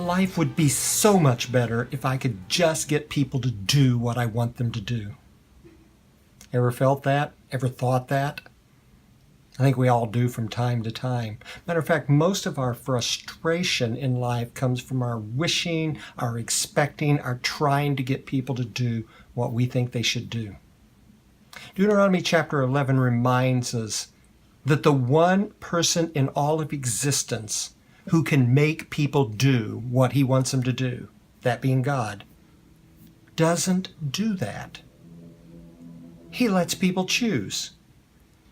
life would be so much better if I could just get people to do what I want them to do. Ever felt that? Ever thought that? I think we all do from time to time. Matter of fact, most of our frustration in life comes from our wishing, our expecting, our trying to get people to do what we think they should do. Deuteronomy chapter 11 reminds us that the one person in all of existence who can make people do what he wants them to do, that being God, doesn't do that. He lets people choose.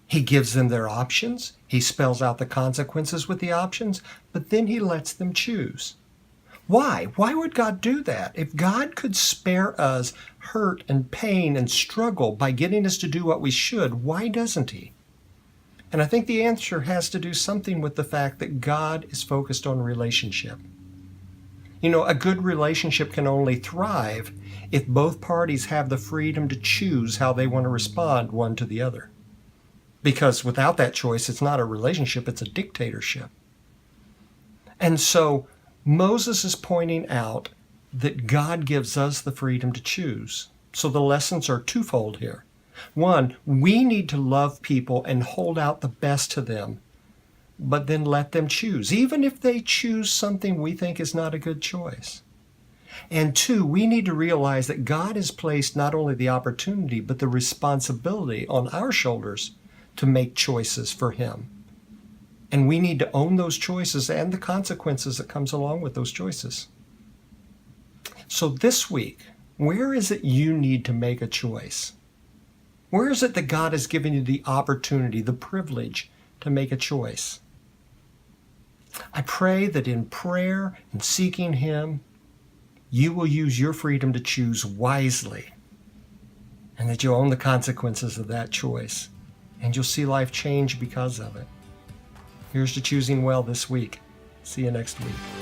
He gives them their options. He spells out the consequences with the options, but then he lets them choose. Why? Why would God do that? If God could spare us hurt and pain and struggle by getting us to do what we should, why doesn't he? And I think the answer has to do something with the fact that God is focused on relationship. You know, a good relationship can only thrive if both parties have the freedom to choose how they want to respond one to the other. Because without that choice, it's not a relationship, it's a dictatorship. And so Moses is pointing out that God gives us the freedom to choose. So the lessons are twofold here. One, we need to love people and hold out the best to them, but then let them choose, even if they choose something we think is not a good choice. And two, we need to realize that God has placed not only the opportunity, but the responsibility on our shoulders to make choices for him. And we need to own those choices and the consequences that comes along with those choices. So this week, where is it you need to make a choice? Where is it that God has given you the opportunity, the privilege to make a choice? I pray that in prayer and seeking him, you will use your freedom to choose wisely, and that you'll own the consequences of that choice. And you'll see life change because of it. Here's to choosing well this week. See you next week.